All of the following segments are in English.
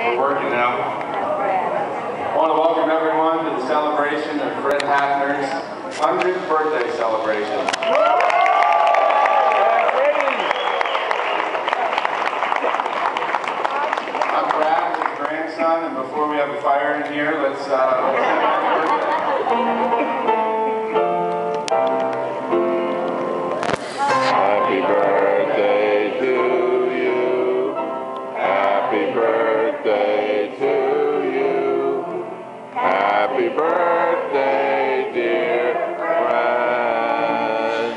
We're working now. I want to welcome everyone to the celebration of Fred Hafner's 100th birthday celebration. I'm Brad, his grandson, and before we have a fire in here, let's sing happy birthday to you. Happy birthday to you. Happy birthday, dear friend.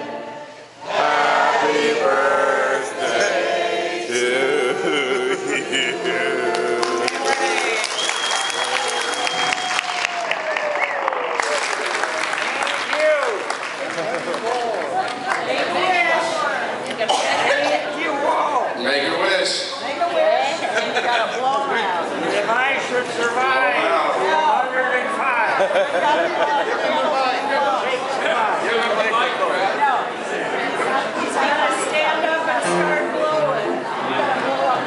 Happy birthday to you. Make a wish. Make a wish. You got a blowout. If I should survive 105. He's gonna stand up and start blowing. You gotta blow up.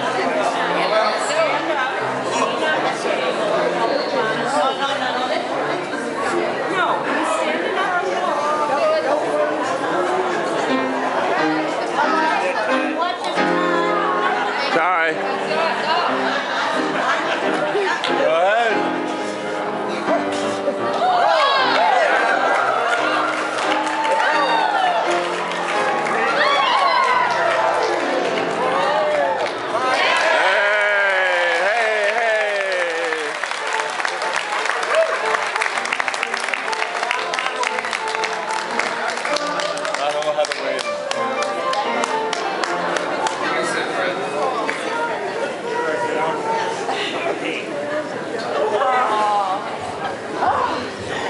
Stand up. Lean on the table. No, he's standing up. Sorry. Go ahead.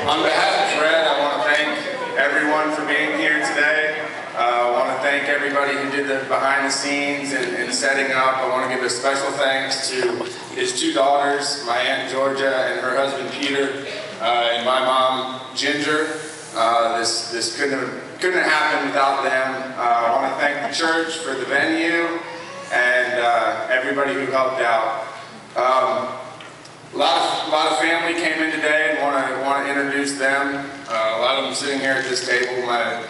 On behalf of Fred, I want to thank everyone for being here today. I want to thank everybody who did the behind the scenes and setting up. I want to give a special thanks to his two daughters, my Aunt Georgia and her husband Peter, and my mom Ginger. This couldn't have happened without them. I want to thank the church for the venue and everybody who helped out. A lot of family came in today and want to introduce them. A lot of them sitting here at this table. My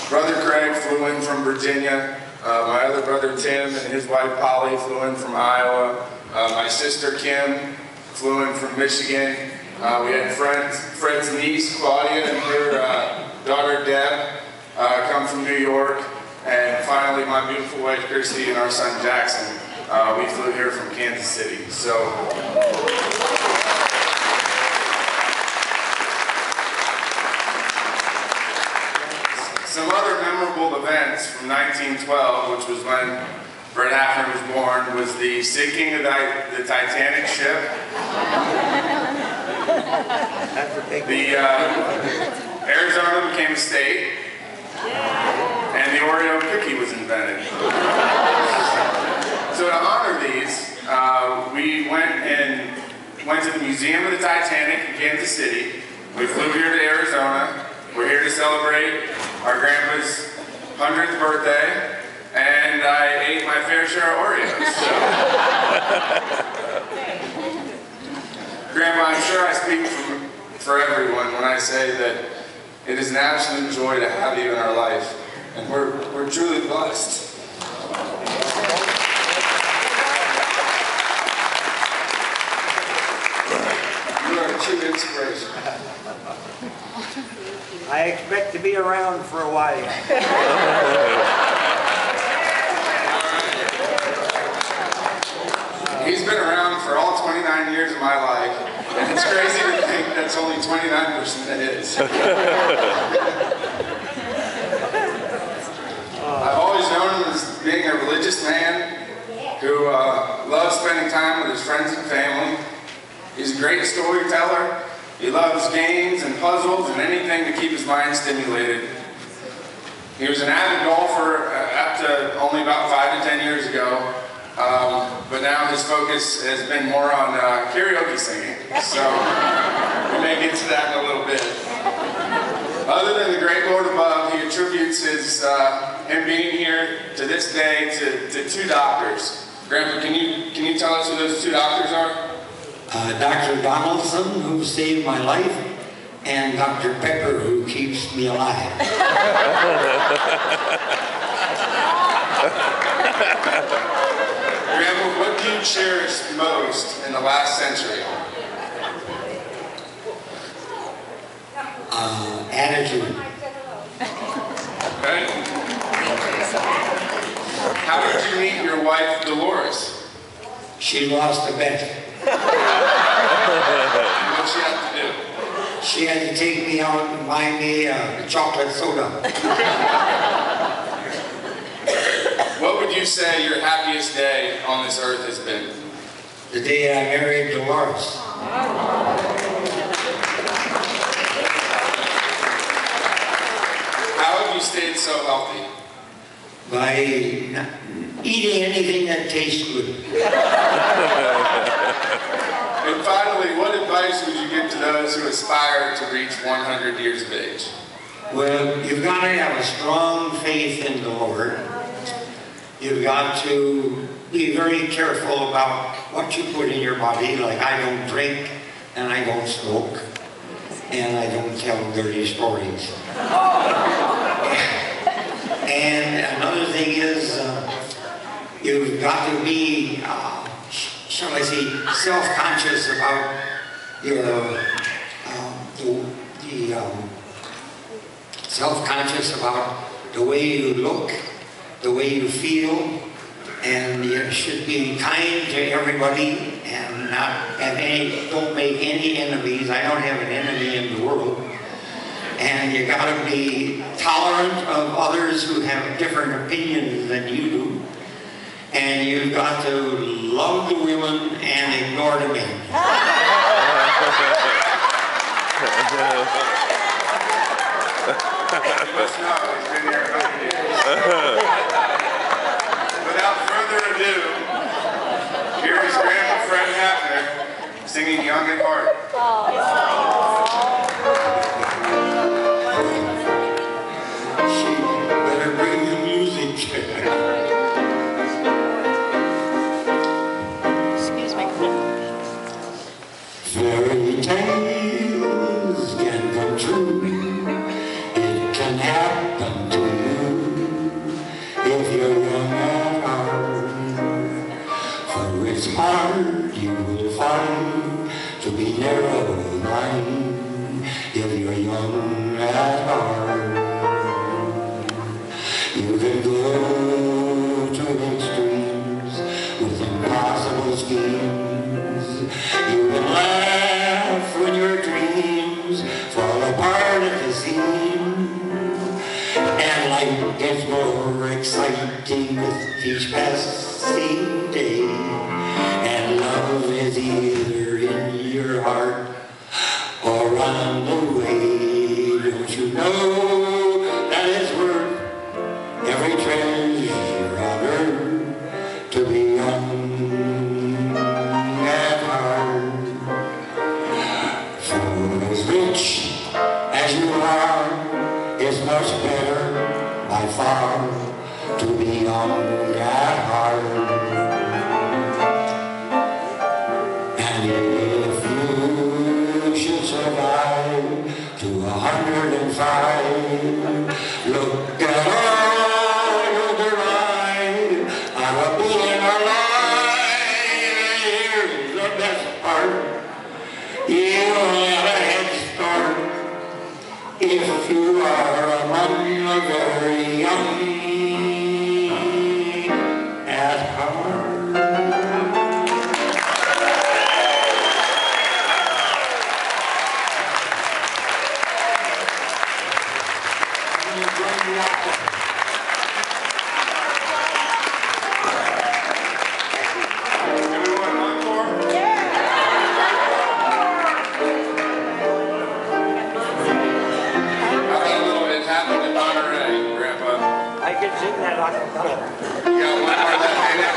brother Craig flew in from Virginia. My other brother Tim and his wife Polly flew in from Iowa. My sister Kim flew in from Michigan. We had Fred's niece Claudia and her daughter Deb come from New York. And finally my beautiful wife Christy and our son Jackson. We flew here from Kansas City. So. Some other memorable events from 1912, which was when Fred Hafner was born, was the sinking of the Titanic ship. The Arizona became a state, and the Oreo cookie was invented. So to honor these, we went to the Museum of the Titanic in Kansas City. We flew here to Arizona. We're here to celebrate our grandpa's 100th birthday, and I ate my fair share of Oreos. So. Grandma, I'm sure I speak for everyone when I say that it is an absolute joy to have you in our life, and we're truly blessed. You are a true inspiration. I expect to be around for a while. He's been around for all 29 years of my life, and it's crazy to think that's only 29% of his. I've always known him as being a religious man who loves spending time with his friends and family. He's a great storyteller. He loves games and puzzles and anything to keep his mind stimulated. He was an avid golfer up to only about 5 to 10 years ago, but now his focus has been more on karaoke singing. So we may get to that in a little bit. Other than the great Lord above, he attributes him being here to this day to two doctors. Grandpa, can you tell us who those two doctors are? Dr. Donaldson, who saved my life, and Dr. Pepper, who keeps me alive. Grandpa, what do you cherish most in the last century? Attitude. Okay. How did you meet your wife, Dolores? She lost a bet. What'd she have to do? She had to take me out and buy me a chocolate soda. What would you say your happiest day on this earth has been? The day I married Dolores. How have you stayed so healthy? By eating anything that tastes good. And finally, what advice would you give to those who aspire to reach 100 years of age? Well, you've got to have a strong faith in the Lord. You've got to be very careful about what you put in your body. Like, I don't drink, and I don't smoke, and I don't tell dirty stories. And another thing is, you've got to be, shall I say, self-conscious about your, self-conscious about the way you look, the way you feel, and you should be kind to everybody and not have don't make any enemies. I don't have an enemy in the world. And you got to be tolerant of others who have different opinions than you do. And you've got to love the women and ignore the men. Without further ado, here is Grandpa Fred Hafner singing Young at Heart. Better bring the music. Excuse me. Fairy tales can come true. It can happen to you if you're young at heart. For it's hard, you will find, to be narrow-minded if you're young at heart. You can go to extremes with impossible schemes. You can laugh when your dreams fall apart at the seams. And life gets more exciting with each passing day. And love is either in your heart or on the way. Don't you know that it's worth every treasure on earth to be young at heart? For as rich as you are, it's much better by far to be young at heart. And if you should survive to 105, look at all you'll derive out of being alive. Here's the best part: you'll have a head start if you are among the very young at heart. I can sing that on the You got one more left in it?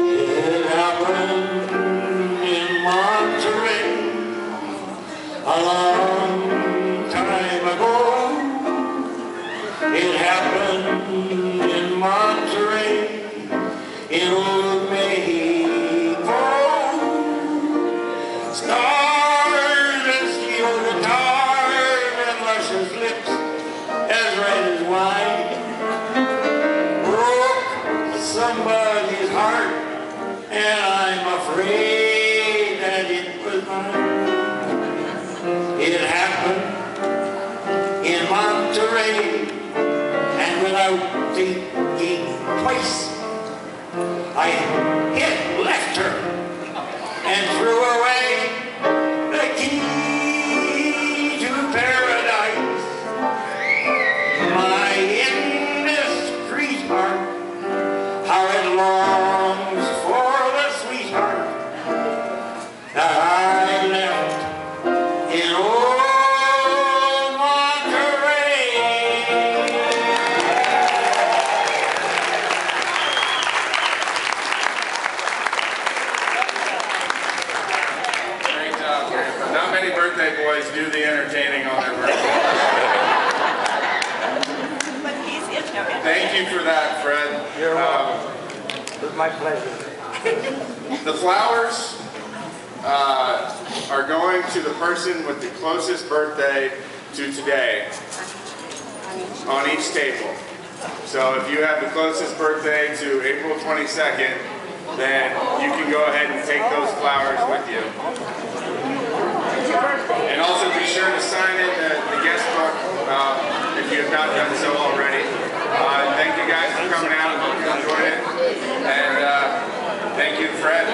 It happened in Monterey a long time ago. It happened in Monterey. in old Mexico. Stars that steal the guitar and luscious lips as red as wine broke somebody's heart, and I'm afraid that it was mine. It happened in Monterey, and without thinking twice, I hit left her and threw away the key to paradise. My indiscreet heart, how it longs for the sweetheart that I left in old Monterey. Great job, Grandpa. Not many birthday boys do the entertaining on their birthday. But he's into it. Thank you for that, Fred. You're welcome. It was my pleasure. The flowers are going to the person with the closest birthday to today on each table. So if you have the closest birthday to April 22nd, then you can go ahead and take those flowers with you. And also be sure to sign in the guest book if you have not done so already. Thank you guys for coming out. Hope you enjoyed it. And thank you, Fred.